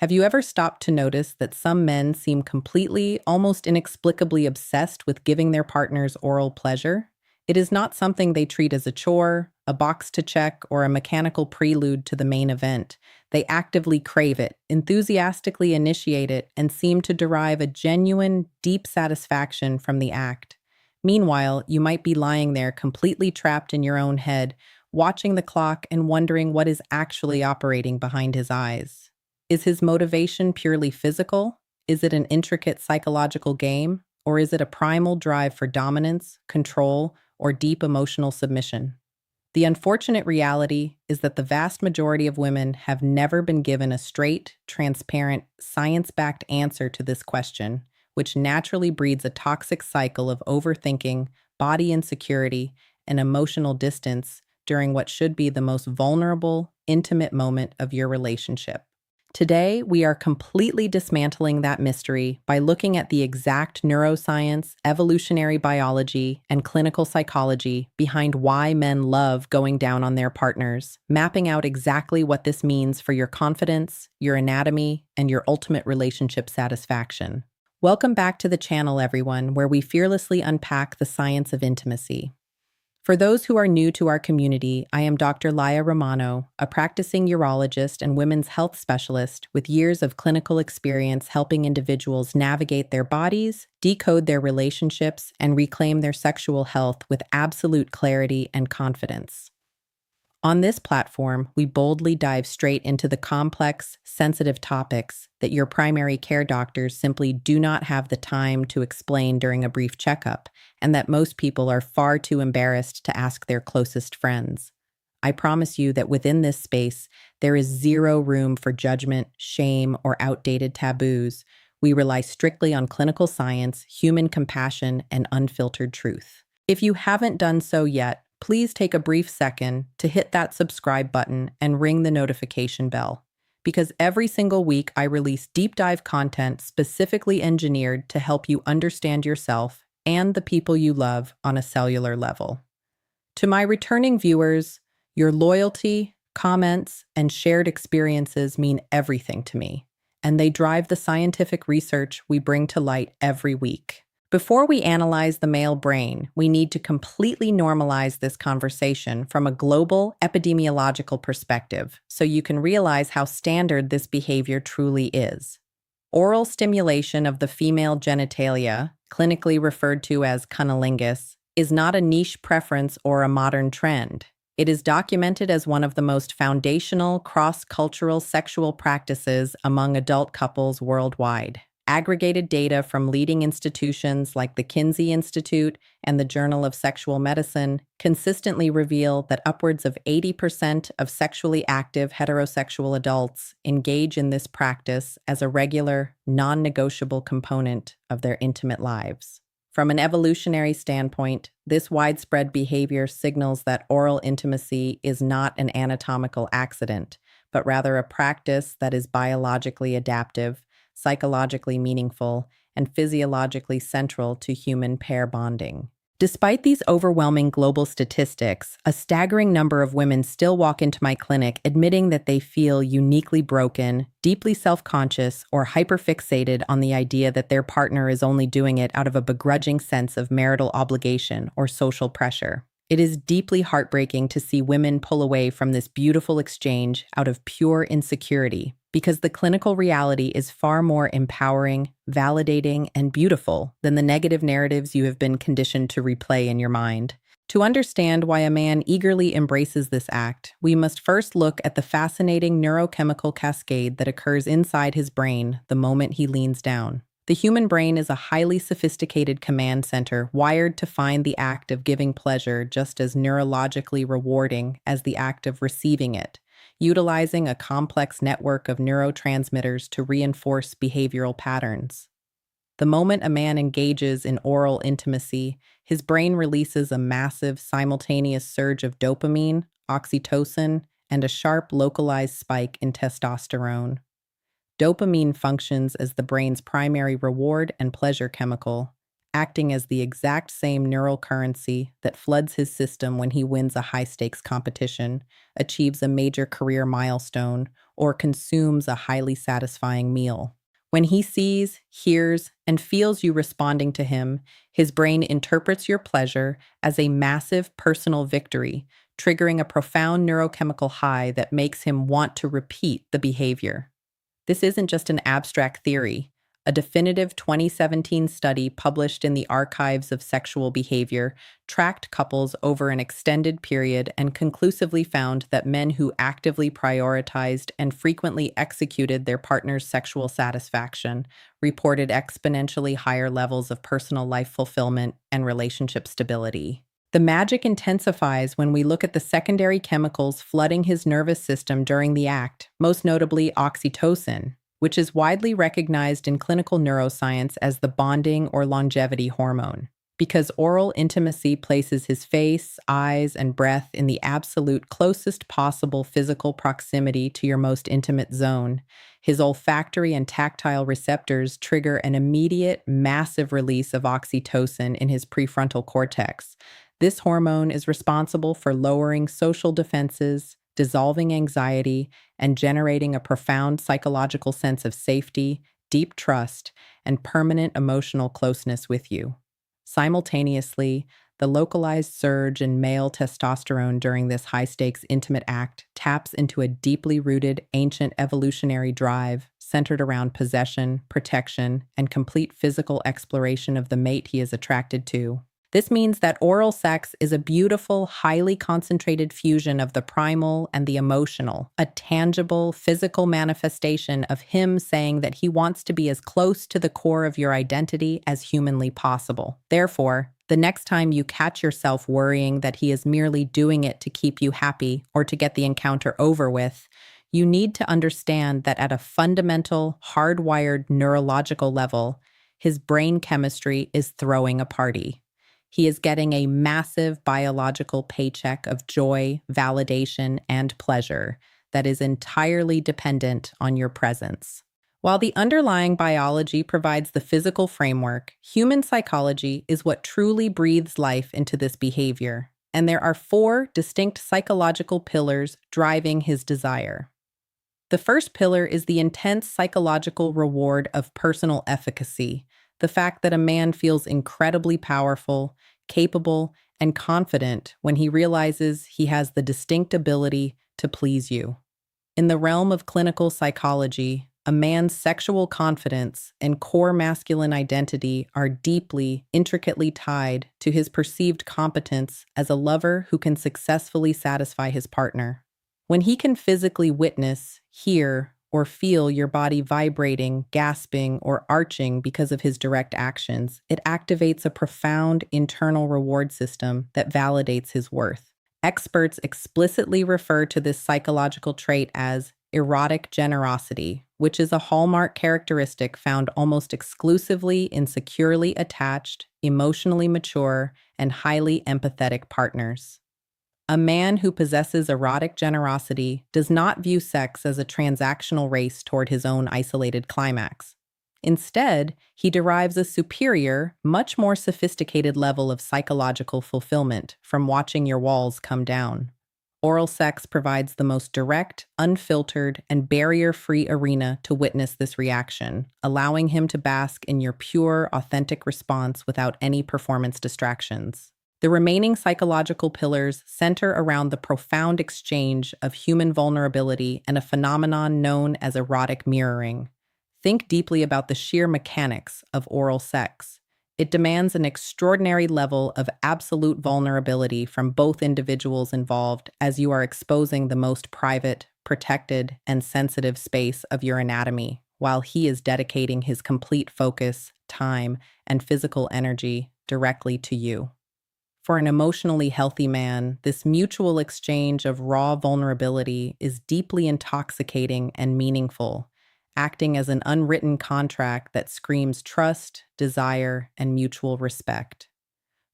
Have you ever stopped to notice that some men seem completely, almost inexplicably obsessed with giving their partners oral pleasure? It is not something they treat as a chore, a box to check, or a mechanical prelude to the main event. They actively crave it, enthusiastically initiate it, and seem to derive a genuine, deep satisfaction from the act. Meanwhile, you might be lying there completely trapped in your own head, watching the clock and wondering what is actually operating behind his eyes. Is his motivation purely physical? Is it an intricate psychological game? Or is it a primal drive for dominance, control, or deep emotional submission? The unfortunate reality is that the vast majority of women have never been given a straight, transparent, science-backed answer to this question, which naturally breeds a toxic cycle of overthinking, body insecurity, and emotional distance during what should be the most vulnerable, intimate moment of your relationship. Today, we are completely dismantling that mystery by looking at the exact neuroscience, evolutionary biology, and clinical psychology behind why men love going down on their partners, mapping out exactly what this means for your confidence, your anatomy, and your ultimate relationship satisfaction. Welcome back to the channel, everyone, where we fearlessly unpack the science of intimacy. For those who are new to our community, I am Dr. Laya Romano, a practicing urologist and women's health specialist with years of clinical experience helping individuals navigate their bodies, decode their relationships, and reclaim their sexual health with absolute clarity and confidence. On this platform, we boldly dive straight into the complex, sensitive topics that your primary care doctors simply do not have the time to explain during a brief checkup, and that most people are far too embarrassed to ask their closest friends. I promise you that within this space, there is zero room for judgment, shame, or outdated taboos. We rely strictly on clinical science, human compassion, and unfiltered truth. If you haven't done so yet, please take a brief second to hit that subscribe button and ring the notification bell, because every single week I release deep dive content specifically engineered to help you understand yourself and the people you love on a cellular level. To my returning viewers, your loyalty, comments, and shared experiences mean everything to me, and they drive the scientific research we bring to light every week. Before we analyze the male brain, we need to completely normalize this conversation from a global epidemiological perspective so you can realize how standard this behavior truly is. Oral stimulation of the female genitalia, clinically referred to as cunnilingus, is not a niche preference or a modern trend. It is documented as one of the most foundational cross-cultural sexual practices among adult couples worldwide. Aggregated data from leading institutions like the Kinsey Institute and the Journal of Sexual Medicine consistently reveal that upwards of 80% of sexually active heterosexual adults engage in this practice as a regular, non-negotiable component of their intimate lives. From an evolutionary standpoint, this widespread behavior signals that oral intimacy is not an anatomical accident, but rather a practice that is biologically adaptive, psychologically meaningful, and physiologically central to human pair bonding. Despite these overwhelming global statistics, a staggering number of women still walk into my clinic admitting that they feel uniquely broken, deeply self-conscious, or hyperfixated on the idea that their partner is only doing it out of a begrudging sense of marital obligation or social pressure. It is deeply heartbreaking to see women pull away from this beautiful exchange out of pure insecurity, because the clinical reality is far more empowering, validating, and beautiful than the negative narratives you have been conditioned to replay in your mind. To understand why a man eagerly embraces this act, we must first look at the fascinating neurochemical cascade that occurs inside his brain the moment he leans down. The human brain is a highly sophisticated command center wired to find the act of giving pleasure just as neurologically rewarding as the act of receiving it, utilizing a complex network of neurotransmitters to reinforce behavioral patterns. The moment a man engages in oral intimacy, his brain releases a massive simultaneous surge of dopamine, oxytocin, and a sharp localized spike in testosterone. Dopamine functions as the brain's primary reward and pleasure chemical, acting as the exact same neural currency that floods his system when he wins a high-stakes competition, achieves a major career milestone, or consumes a highly satisfying meal. When he sees, hears, and feels you responding to him, his brain interprets your pleasure as a massive personal victory, triggering a profound neurochemical high that makes him want to repeat the behavior. This isn't just an abstract theory. A definitive 2017 study published in the Archives of Sexual Behavior tracked couples over an extended period and conclusively found that men who actively prioritized and frequently executed their partner's sexual satisfaction reported exponentially higher levels of personal life fulfillment and relationship stability. The magic intensifies when we look at the secondary chemicals flooding his nervous system during the act, most notably oxytocin, which is widely recognized in clinical neuroscience as the bonding or longevity hormone. Because oral intimacy places his face, eyes, and breath in the absolute closest possible physical proximity to your most intimate zone, his olfactory and tactile receptors trigger an immediate, massive release of oxytocin in his prefrontal cortex. This hormone is responsible for lowering social defenses, dissolving anxiety, and generating a profound psychological sense of safety, deep trust, and permanent emotional closeness with you. Simultaneously, the localized surge in male testosterone during this high-stakes intimate act taps into a deeply rooted ancient evolutionary drive centered around possession, protection, and complete physical exploration of the mate he is attracted to. This means that oral sex is a beautiful, highly concentrated fusion of the primal and the emotional, a tangible, physical manifestation of him saying that he wants to be as close to the core of your identity as humanly possible. Therefore, the next time you catch yourself worrying that he is merely doing it to keep you happy or to get the encounter over with, you need to understand that at a fundamental, hardwired neurological level, his brain chemistry is throwing a party. He is getting a massive biological paycheck of joy, validation, and pleasure that is entirely dependent on your presence. While the underlying biology provides the physical framework, human psychology is what truly breathes life into this behavior, and there are 4 distinct psychological pillars driving his desire. The first pillar is the intense psychological reward of personal efficacy, the fact that a man feels incredibly powerful, capable, and confident when he realizes he has the distinct ability to please you. In the realm of clinical psychology, a man's sexual confidence and core masculine identity are deeply, intricately tied to his perceived competence as a lover who can successfully satisfy his partner. When he can physically witness, hear, or feel your body vibrating, gasping, or arching because of his direct actions, it activates a profound internal reward system that validates his worth. Experts explicitly refer to this psychological trait as erotic generosity, which is a hallmark characteristic found almost exclusively in securely attached, emotionally mature, and highly empathetic partners. A man who possesses erotic generosity does not view sex as a transactional race toward his own isolated climax. Instead, he derives a superior, much more sophisticated level of psychological fulfillment from watching your walls come down. Oral sex provides the most direct, unfiltered, and barrier-free arena to witness this reaction, allowing him to bask in your pure, authentic response without any performance distractions. The remaining psychological pillars center around the profound exchange of human vulnerability and a phenomenon known as erotic mirroring. Think deeply about the sheer mechanics of oral sex. It demands an extraordinary level of absolute vulnerability from both individuals involved as you are exposing the most private, protected, and sensitive space of your anatomy, while he is dedicating his complete focus, time, and physical energy directly to you. For an emotionally healthy man, this mutual exchange of raw vulnerability is deeply intoxicating and meaningful, acting as an unwritten contract that screams trust, desire, and mutual respect.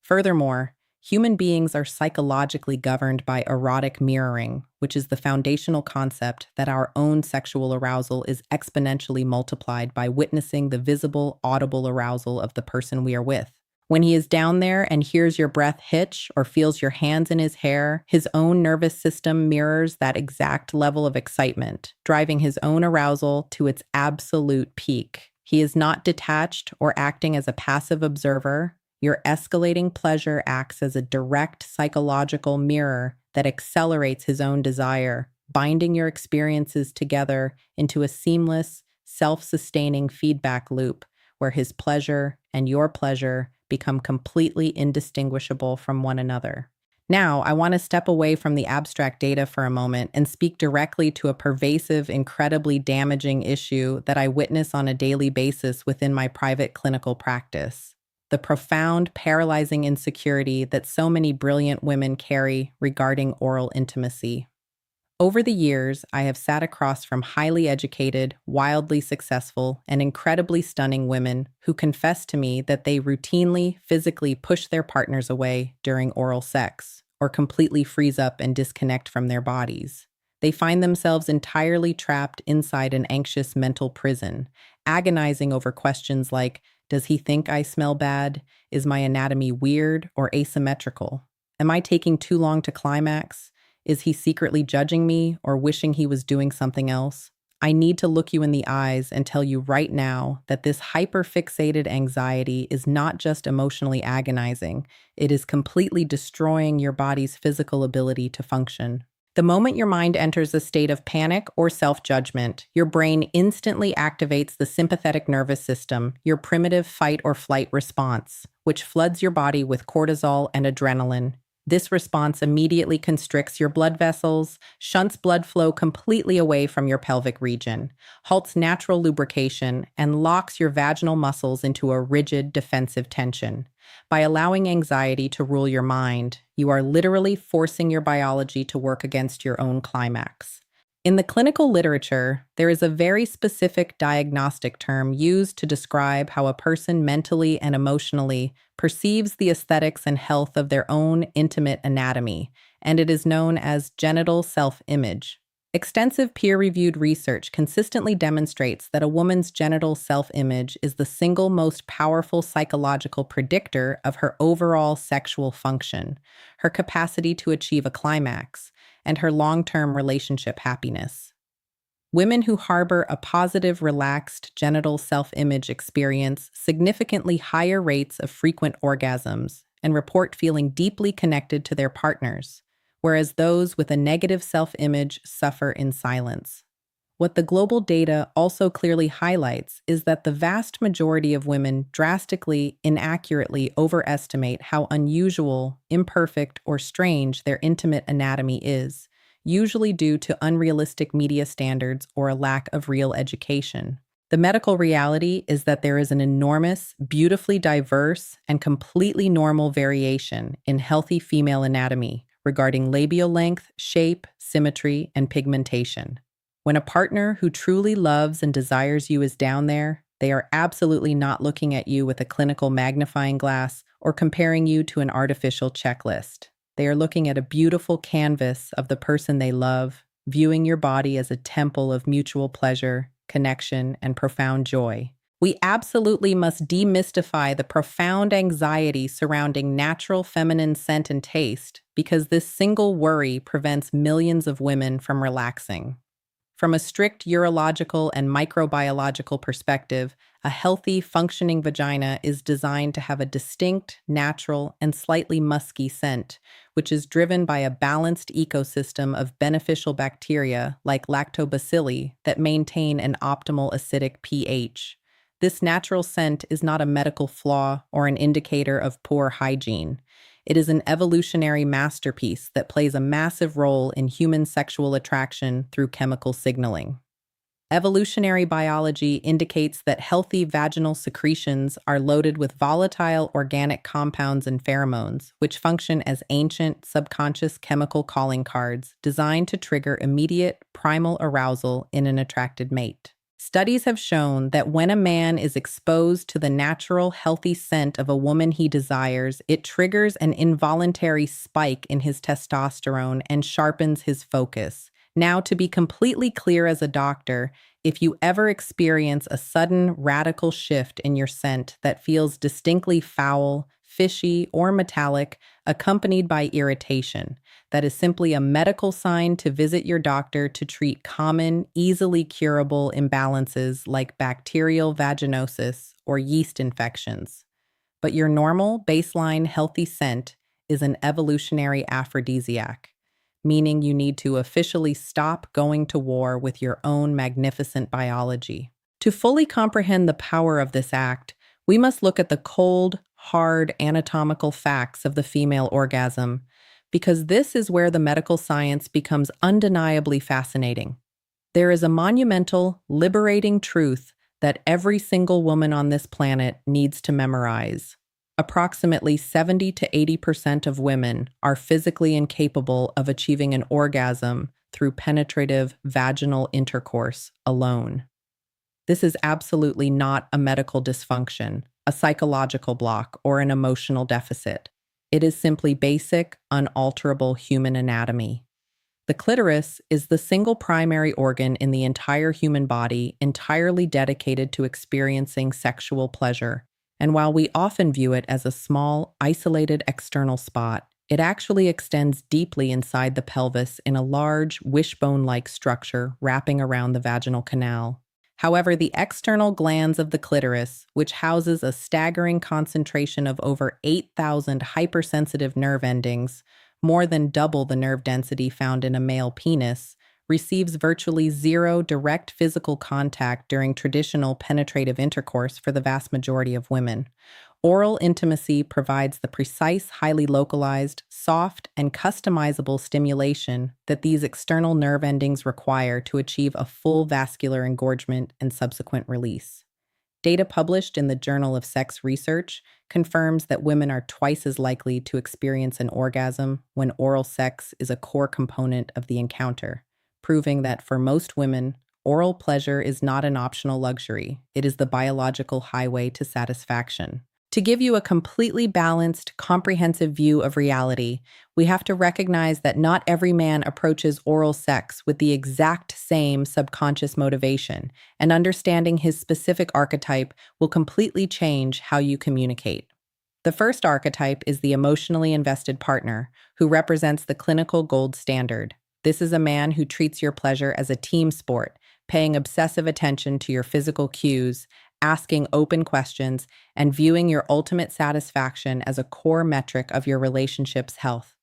Furthermore, human beings are psychologically governed by erotic mirroring, which is the foundational concept that our own sexual arousal is exponentially multiplied by witnessing the visible, audible arousal of the person we are with. When he is down there and hears your breath hitch or feels your hands in his hair, his own nervous system mirrors that exact level of excitement, driving his own arousal to its absolute peak. He is not detached or acting as a passive observer. Your escalating pleasure acts as a direct psychological mirror that accelerates his own desire, binding your experiences together into a seamless, self-sustaining feedback loop where his pleasure and your pleasure become completely indistinguishable from one another. Now, I want to step away from the abstract data for a moment and speak directly to a pervasive, incredibly damaging issue that I witness on a daily basis within my private clinical practice. The profound, paralyzing insecurity that so many brilliant women carry regarding oral intimacy. Over the years, I have sat across from highly educated, wildly successful, and incredibly stunning women who confess to me that they routinely, physically push their partners away during oral sex, or completely freeze up and disconnect from their bodies. They find themselves entirely trapped inside an anxious mental prison, agonizing over questions like, does he think I smell bad? Is my anatomy weird or asymmetrical? Am I taking too long to climax? Is he secretly judging me or wishing he was doing something else? I need to look you in the eyes and tell you right now that this hyperfixated anxiety is not just emotionally agonizing, it is completely destroying your body's physical ability to function. The moment your mind enters a state of panic or self-judgment, your brain instantly activates the sympathetic nervous system, your primitive fight or flight response, which floods your body with cortisol and adrenaline. This response immediately constricts your blood vessels, shunts blood flow completely away from your pelvic region, halts natural lubrication, and locks your vaginal muscles into a rigid defensive tension. By allowing anxiety to rule your mind, you are literally forcing your biology to work against your own climax. In the clinical literature, there is a very specific diagnostic term used to describe how a person mentally and emotionally perceives the aesthetics and health of their own intimate anatomy, and it is known as genital self-image. Extensive peer-reviewed research consistently demonstrates that a woman's genital self-image is the single most powerful psychological predictor of her overall sexual function, her capacity to achieve a climax, and her long-term relationship happiness. Women who harbor a positive, relaxed genital self-image experience significantly higher rates of frequent orgasms and report feeling deeply connected to their partners, whereas those with a negative self-image suffer in silence. What the global data also clearly highlights is that the vast majority of women drastically, inaccurately overestimate how unusual, imperfect, or strange their intimate anatomy is, usually due to unrealistic media standards or a lack of real education. The medical reality is that there is an enormous, beautifully diverse, and completely normal variation in healthy female anatomy regarding labial length, shape, symmetry, and pigmentation. When a partner who truly loves and desires you is down there, they are absolutely not looking at you with a clinical magnifying glass or comparing you to an artificial checklist. They are looking at a beautiful canvas of the person they love, viewing your body as a temple of mutual pleasure, connection, and profound joy. We absolutely must demystify the profound anxiety surrounding natural feminine scent and taste because this single worry prevents millions of women from relaxing. From a strict urological and microbiological perspective, a healthy, functioning vagina is designed to have a distinct, natural, and slightly musky scent, which is driven by a balanced ecosystem of beneficial bacteria like lactobacilli that maintain an optimal acidic pH. This natural scent is not a medical flaw or an indicator of poor hygiene. It is an evolutionary masterpiece that plays a massive role in human sexual attraction through chemical signaling. Evolutionary biology indicates that healthy vaginal secretions are loaded with volatile organic compounds and pheromones, which function as ancient, subconscious chemical calling cards designed to trigger immediate, primal arousal in an attracted mate. Studies have shown that when a man is exposed to the natural, healthy scent of a woman he desires, it triggers an involuntary spike in his testosterone and sharpens his focus. Now, to be completely clear as a doctor, if you ever experience a sudden, radical shift in your scent that feels distinctly foul, fishy, or metallic, accompanied by irritation. That is simply a medical sign to visit your doctor to treat common, easily curable imbalances like bacterial vaginosis or yeast infections. But your normal, baseline, healthy scent is an evolutionary aphrodisiac, meaning you need to officially stop going to war with your own magnificent biology. To fully comprehend the power of this act, we must look at the cold, hard anatomical facts of the female orgasm, because this is where the medical science becomes undeniably fascinating. There is a monumental, liberating truth that every single woman on this planet needs to memorize. Approximately 70 to 80% of women are physically incapable of achieving an orgasm through penetrative vaginal intercourse alone. This is absolutely not a medical dysfunction, a psychological block, or an emotional deficit. It is simply basic, unalterable human anatomy. The clitoris is the single primary organ in the entire human body entirely dedicated to experiencing sexual pleasure. And while we often view it as a small, isolated external spot, it actually extends deeply inside the pelvis in a large, wishbone-like structure wrapping around the vaginal canal. However, the external glands of the clitoris, which houses a staggering concentration of over 8,000 hypersensitive nerve endings, more than double the nerve density found in a male penis, receives virtually zero direct physical contact during traditional penetrative intercourse for the vast majority of women. Oral intimacy provides the precise, highly localized, soft, and customizable stimulation that these external nerve endings require to achieve a full vascular engorgement and subsequent release. Data published in the Journal of Sex Research confirms that women are twice as likely to experience an orgasm when oral sex is a core component of the encounter, proving that for most women, oral pleasure is not an optional luxury. It is the biological highway to satisfaction. To give you a completely balanced, comprehensive view of reality, we have to recognize that not every man approaches oral sex with the exact same subconscious motivation, and understanding his specific archetype will completely change how you communicate. The first archetype is the emotionally invested partner, who represents the clinical gold standard. This is a man who treats your pleasure as a team sport, paying obsessive attention to your physical cues, asking open questions, and viewing your ultimate satisfaction as a core metric of your relationship's health.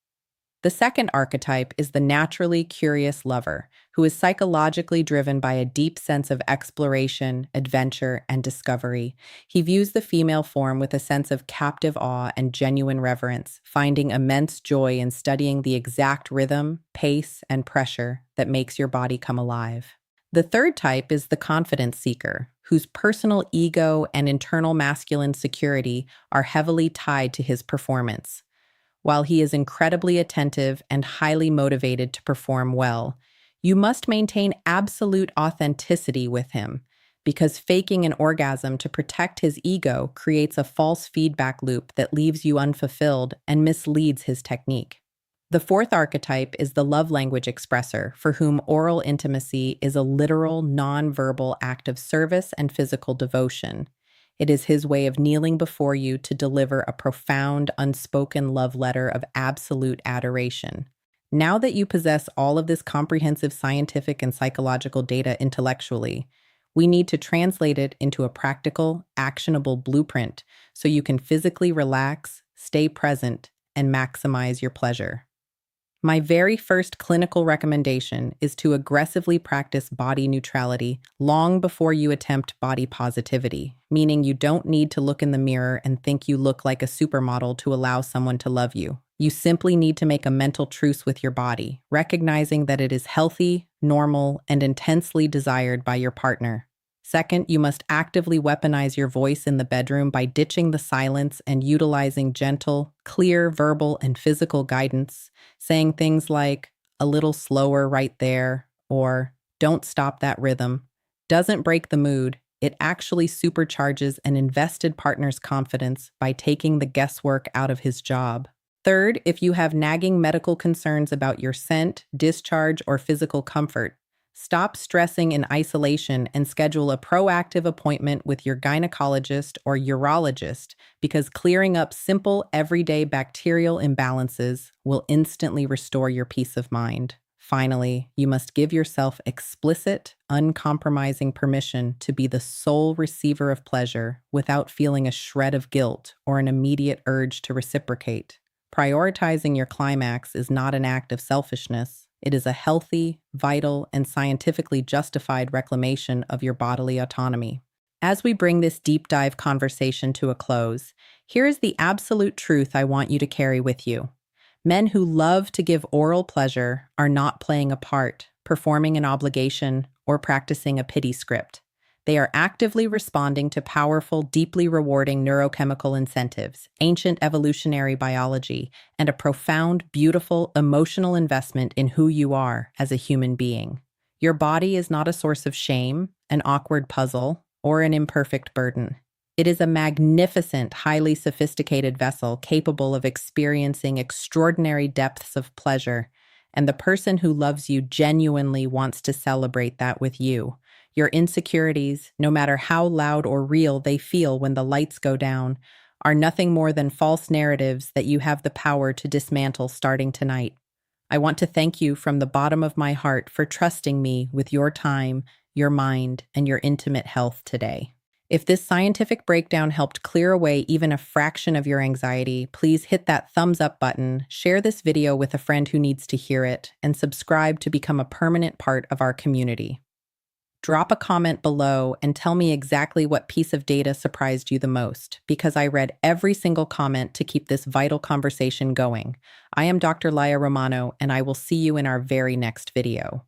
The second archetype is the naturally curious lover, who is psychologically driven by a deep sense of exploration, adventure, and discovery. He views the female form with a sense of captive awe and genuine reverence, finding immense joy in studying the exact rhythm, pace, and pressure that makes your body come alive. The third type is the confidence seeker, whose personal ego and internal masculine security are heavily tied to his performance. While he is incredibly attentive and highly motivated to perform well, you must maintain absolute authenticity with him, because faking an orgasm to protect his ego creates a false feedback loop that leaves you unfulfilled and misleads his technique. The fourth archetype is the love language expresser, for whom oral intimacy is a literal, non-verbal act of service and physical devotion. It is his way of kneeling before you to deliver a profound, unspoken love letter of absolute adoration. Now that you possess all of this comprehensive scientific and psychological data intellectually, we need to translate it into a practical, actionable blueprint so you can physically relax, stay present, and maximize your pleasure. My very first clinical recommendation is to aggressively practice body neutrality long before you attempt body positivity, meaning you don't need to look in the mirror and think you look like a supermodel to allow someone to love you. You simply need to make a mental truce with your body, recognizing that it is healthy, normal, and intensely desired by your partner. Second, you must actively weaponize your voice in the bedroom by ditching the silence and utilizing gentle, clear verbal and physical guidance, saying things like, "a little slower right there," or "don't stop that rhythm." Doesn't break the mood. It actually supercharges an invested partner's confidence by taking the guesswork out of his job. Third, if you have nagging medical concerns about your scent, discharge, or physical comfort, Stop stressing in isolation and schedule a proactive appointment with your gynecologist or urologist because clearing up simple, everyday bacterial imbalances will instantly restore your peace of mind. Finally, you must give yourself explicit, uncompromising permission to be the sole receiver of pleasure without feeling a shred of guilt or an immediate urge to reciprocate. Prioritizing your climax is not an act of selfishness. It is a healthy, vital, and scientifically justified reclamation of your bodily autonomy. As we bring this deep dive conversation to a close, here is the absolute truth I want you to carry with you. Men who love to give oral pleasure are not playing a part, performing an obligation, or practicing a pity script. They are actively responding to powerful, deeply rewarding neurochemical incentives, ancient evolutionary biology, and a profound, beautiful, emotional investment in who you are as a human being. Your body is not a source of shame, an awkward puzzle, or an imperfect burden. It is a magnificent, highly sophisticated vessel capable of experiencing extraordinary depths of pleasure, and the person who loves you genuinely wants to celebrate that with you. Your insecurities, no matter how loud or real they feel when the lights go down, are nothing more than false narratives that you have the power to dismantle starting tonight. I want to thank you from the bottom of my heart for trusting me with your time, your mind, and your intimate health today. If this scientific breakdown helped clear away even a fraction of your anxiety, please hit that thumbs up button, share this video with a friend who needs to hear it, and subscribe to become a permanent part of our community. Drop a comment below and tell me exactly what piece of data surprised you the most, because I read every single comment to keep this vital conversation going. I am Dr. Laia Romano, and I will see you in our very next video.